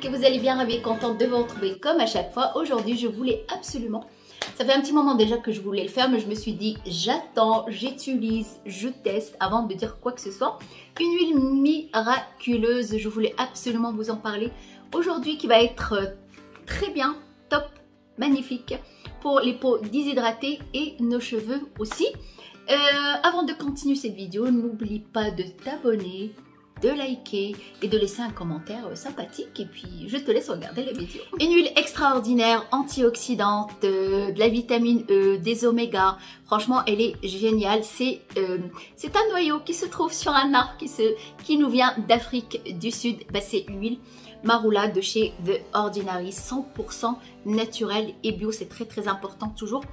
que vous allez bien, ravie et contente de vous retrouver comme à chaque fois. Aujourd'hui, je voulais absolument, ça fait un petit moment déjà que je voulais le faire, mais je me suis dit, j'attends, j'utilise, je teste avant de dire quoi que ce soit. Une huile miraculeuse, je voulais absolument vous en parler aujourd'hui, qui va être très bien, top, magnifique pour les peaux déshydratées et nos cheveux aussi. Avant de continuer cette vidéo, n'oublie pas de t'abonner, de liker et de laisser un commentaire sympathique, et puis je te laisse regarder la vidéo. Une huile extraordinaire, antioxydante, de la vitamine E, des omégas, franchement elle est géniale. C'est un noyau qui se trouve sur un arbre qui nous vient d'Afrique du Sud. C'est l'huile Marula de chez The Ordinary, 100% naturelle et bio, c'est très important. Toujours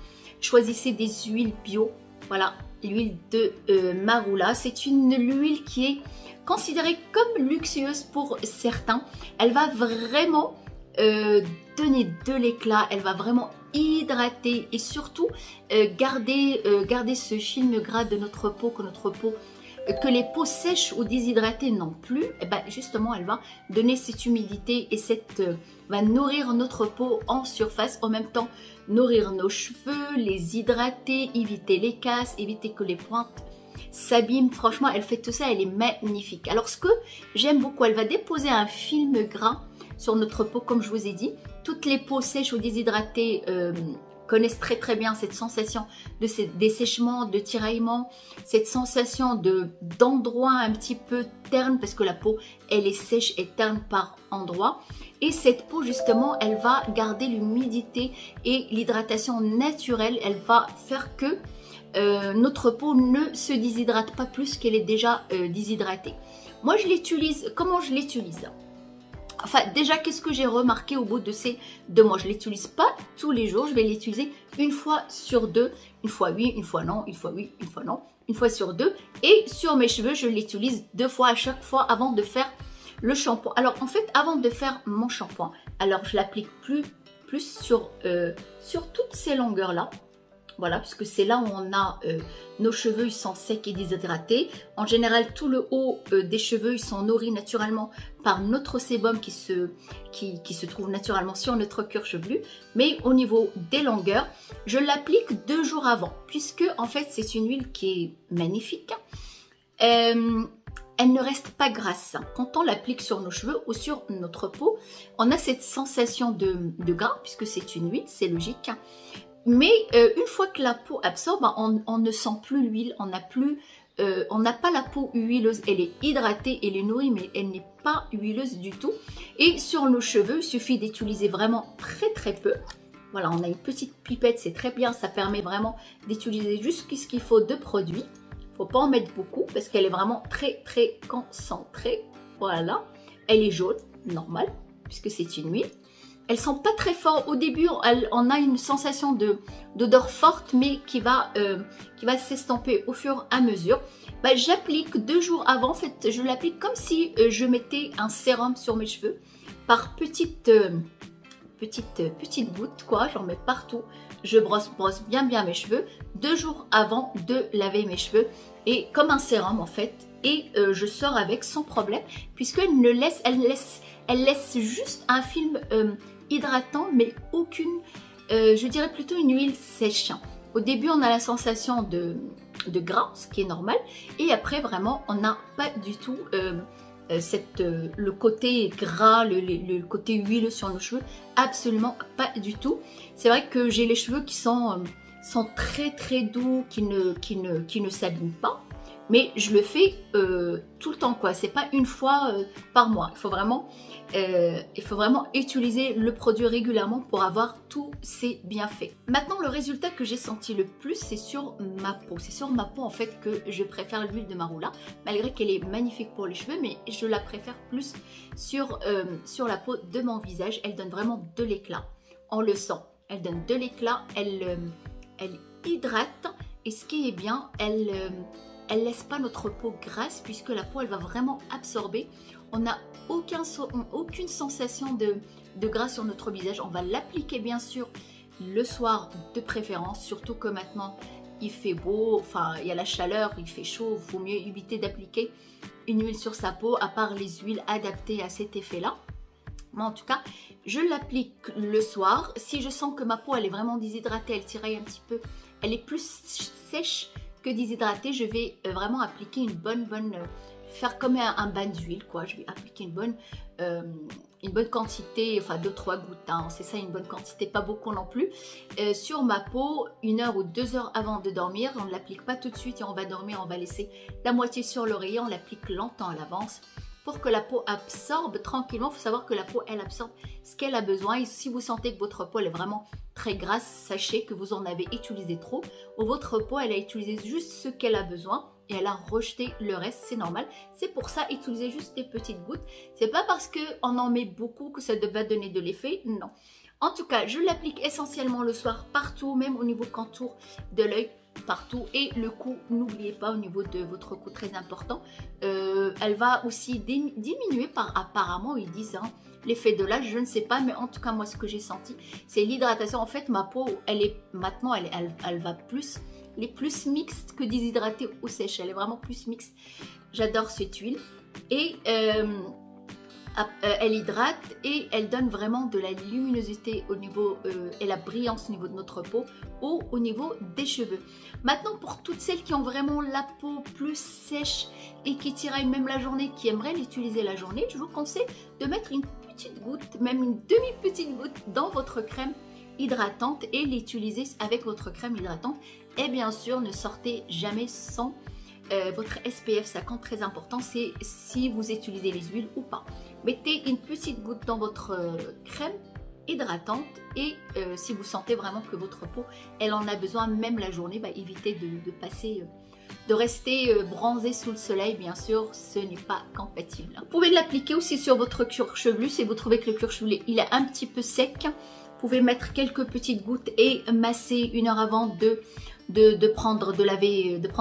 choisissez des huiles bio. Voilà, l'huile de Marula, c'est une huile qui est considérée comme luxueuse pour certains. Elle va vraiment donner de l'éclat, elle va vraiment hydrater et surtout garder ce film gras de notre peau, que les peaux sèches ou déshydratées n'ont plus. Et justement elle va donner cette humidité et va nourrir notre peau en surface, en même temps nourrir nos cheveux, les hydrater, éviter les casses, éviter que les pointes s'abîment. Franchement elle fait tout ça, elle est magnifique. Alors ce que j'aime beaucoup, elle va déposer un film gras sur notre peau. Comme je vous ai dit, toutes les peaux sèches ou déshydratées connaissent très bien cette sensation de dessèchement, de tiraillement, cette sensation d'endroits un petit peu ternes, parce que la peau elle est sèche et terne par endroits. Et cette peau justement elle va garder l'humidité et l'hydratation naturelle. Elle va faire que notre peau ne se déshydrate pas plus qu'elle est déjà déshydratée. Moi je l'utilise, comment je l'utilise? Enfin déjà, qu'est-ce que j'ai remarqué au bout de ces 2 mois? Je ne l'utilise pas tous les jours, je vais l'utiliser une fois sur 2, une fois oui, une fois non, une fois oui, une fois non, une fois sur 2. Et sur mes cheveux, je l'utilise 2 fois à chaque fois avant de faire le shampoing. Alors en fait, avant de faire mon shampoing, alors je l'applique plus sur toutes ces longueurs là. Voilà, puisque c'est là où on a nos cheveux, ils sont secs et déshydratés. En général, tout le haut des cheveux, ils sont nourris naturellement par notre sébum qui se trouve naturellement sur notre cuir chevelu. Mais au niveau des longueurs, je l'applique 2 jours avant, puisque en fait, c'est une huile qui est magnifique. Elle ne reste pas grasse. Quand on l'applique sur nos cheveux ou sur notre peau, on a cette sensation de gras, puisque c'est une huile, c'est logique. Mais une fois que la peau absorbe, on ne sent plus l'huile, on n'a pas la peau huileuse. Elle est hydratée, elle est nourrie, mais elle n'est pas huileuse du tout. Et sur nos cheveux, il suffit d'utiliser vraiment très peu. Voilà, on a une petite pipette, c'est très bien, ça permet vraiment d'utiliser juste ce qu'il faut de produit. Il ne faut pas en mettre beaucoup parce qu'elle est vraiment très concentrée. Voilà, elle est jaune, normal, puisque c'est une huile. Elles sont pas très fortes au début, on a une sensation d'odeur forte, mais qui va s'estomper au fur et à mesure. J'applique 2 jours avant. En fait, je l'applique comme si je mettais un sérum sur mes cheveux par petites gouttes, quoi. J'en mets partout. Je brosse bien mes cheveux 2 jours avant de laver mes cheveux, et comme un sérum en fait. Et je sors avec sans problème, puisqu'elle laisse juste un film hydratant, mais aucune, je dirais plutôt une huile sèche. Au début on a la sensation de gras, ce qui est normal, et après vraiment on n'a pas du tout le côté gras, le côté huileux sur nos cheveux, absolument pas du tout. C'est vrai que j'ai les cheveux qui sont très doux, qui ne s'abîment pas. Mais je le fais tout le temps, quoi. C'est pas une fois par mois. Il faut vraiment utiliser le produit régulièrement pour avoir tous ses bienfaits. Maintenant, le résultat que j'ai senti le plus, c'est sur ma peau. C'est sur ma peau en fait que je préfère l'huile de Marula, malgré qu'elle est magnifique pour les cheveux, mais je la préfère plus sur la peau de mon visage. Elle donne vraiment de l'éclat. On le sent. Elle donne de l'éclat. Elle hydrate. Et ce qui est bien, elle laisse pas notre peau grasse, puisque la peau elle va vraiment absorber. On n'a aucune sensation de gras sur notre visage. On va l'appliquer bien sûr le soir de préférence, surtout que maintenant il fait beau, enfin il y a la chaleur, il fait chaud, il vaut mieux éviter d'appliquer une huile sur sa peau, à part les huiles adaptées à cet effet là. Moi en tout cas, je l'applique le soir. Si je sens que ma peau elle est vraiment déshydratée, elle tiraille un petit peu, elle est plus sèche que déshydratée, je vais vraiment appliquer une bonne faire comme un bain d'huile quoi. Je vais appliquer une bonne quantité, enfin 2-3 gouttes, hein, c'est ça une bonne quantité, pas beaucoup non plus, sur ma peau 1 heure ou 2 heures avant de dormir. On ne l'applique pas tout de suite et on va dormir, on va laisser la moitié sur l'oreiller, on l'applique longtemps à l'avance pour que la peau absorbe tranquillement. Il faut savoir que la peau elle absorbe ce qu'elle a besoin, et si vous sentez que votre peau elle est vraiment très grasse, sachez que vous en avez utilisé trop, ou votre peau elle a utilisé juste ce qu'elle a besoin et elle a rejeté le reste, c'est normal. C'est pour ça, utilisez juste des petites gouttes. C'est pas parce qu'on en met beaucoup que ça va donner de l'effet, non. En tout cas, je l'applique essentiellement le soir partout, même au niveau contour de l'œil, partout. Et le cou, n'oubliez pas au niveau de votre cou, très important. Elle va aussi diminuer par, apparemment, ils disent, hein, l'effet de l'âge, je ne sais pas, mais en tout cas, moi, ce que j'ai senti, c'est l'hydratation. En fait, ma peau, elle est maintenant, elle va plus... Elle est plus mixte que déshydratée ou sèche. Elle est vraiment plus mixte. J'adore cette huile. Et elle hydrate et elle donne vraiment de la luminosité au niveau et la brillance au niveau de notre peau ou au niveau des cheveux. Maintenant, pour toutes celles qui ont vraiment la peau plus sèche et qui tiraillent même la journée, qui aimeraient l'utiliser la journée, je vous conseille de mettre une petite goutte, même une demi-petite goutte dans votre crème hydratante et l'utiliser avec votre crème hydratante. Et bien sûr, ne sortez jamais sans votre SPF 50, très important, c'est si vous utilisez les huiles ou pas. Mettez une petite goutte dans votre crème hydratante et si vous sentez vraiment que votre peau, elle en a besoin même la journée, bah, évitez de rester bronzé sous le soleil, bien sûr, ce n'est pas compatible. Vous pouvez l'appliquer aussi sur votre cuir chevelu si vous trouvez que le cuir chevelu il est un petit peu sec. Vous pouvez mettre quelques petites gouttes et masser 1 heure avant de prendre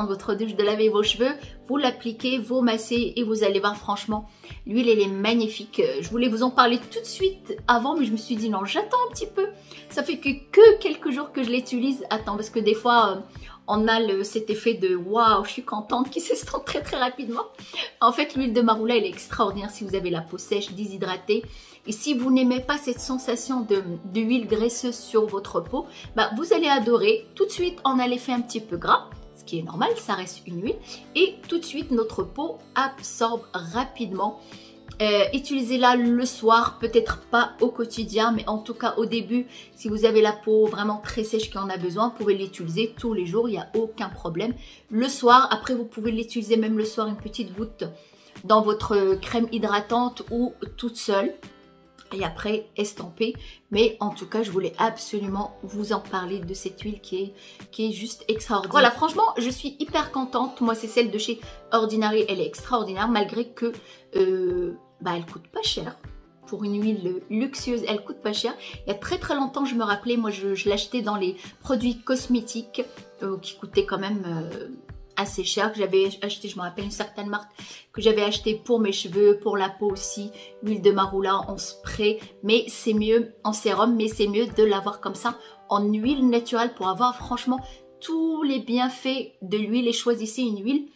votre douche, de laver vos cheveux. Vous l'appliquez, vous massez et vous allez voir, franchement, l'huile elle est magnifique. Je voulais vous en parler tout de suite avant, mais je me suis dit non, j'attends un petit peu. Ça fait que quelques jours que je l'utilise. Attends, parce que des fois on a cet effet de waouh, je suis contente qui s'estompe très rapidement. En fait, l'huile de marula elle est extraordinaire si vous avez la peau sèche, déshydratée. Et si vous n'aimez pas cette sensation d'huile graisseuse sur votre peau, bah vous allez adorer. Tout de suite, on a l'effet un petit peu gras, ce qui est normal, ça reste une huile. Et tout de suite, notre peau absorbe rapidement. Utilisez-la le soir, peut-être pas au quotidien, mais en tout cas au début, si vous avez la peau vraiment très sèche qui en a besoin, vous pouvez l'utiliser tous les jours, il n'y a aucun problème. Le soir, après vous pouvez l'utiliser même le soir, une petite goutte dans votre crème hydratante ou toute seule. Et après estamper, mais en tout cas je voulais absolument vous en parler de cette huile qui est juste extraordinaire. Voilà, franchement je suis hyper contente. Moi c'est celle de chez Ordinary, elle est extraordinaire malgré que elle coûte pas cher. Pour une huile luxueuse, elle coûte pas cher. Il y a très longtemps, je me rappelais, moi je l'achetais dans les produits cosmétiques qui coûtaient quand même assez cher, que j'avais acheté, je me rappelle une certaine marque que j'avais acheté pour mes cheveux, pour la peau aussi, l'huile de marula en spray, mais c'est mieux en sérum, mais c'est mieux de l'avoir comme ça en huile naturelle pour avoir franchement tous les bienfaits de l'huile, et choisissez une huile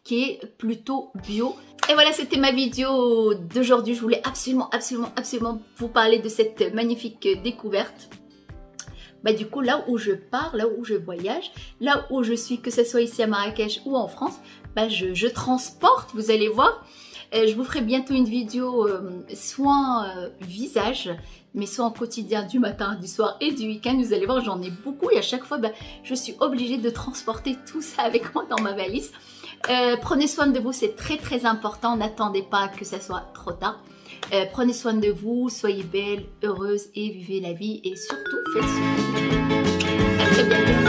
qui est plutôt bio. Et voilà, c'était ma vidéo d'aujourd'hui. Je voulais absolument vous parler de cette magnifique découverte. Bah du coup, là où je pars, là où je voyage, là où je suis, que ce soit ici à Marrakech ou en France, bah je transporte, vous allez voir. Je vous ferai bientôt une vidéo soins visage, mais soins au quotidien du matin, du soir et du week-end. Vous allez voir, j'en ai beaucoup et à chaque fois, je suis obligée de transporter tout ça avec moi dans ma valise. Prenez soin de vous, c'est très important. N'attendez pas que ça soit trop tard. Prenez soin de vous, soyez belle, heureuse et vivez la vie. Et surtout, faites ce que vous voulez. À très bientôt.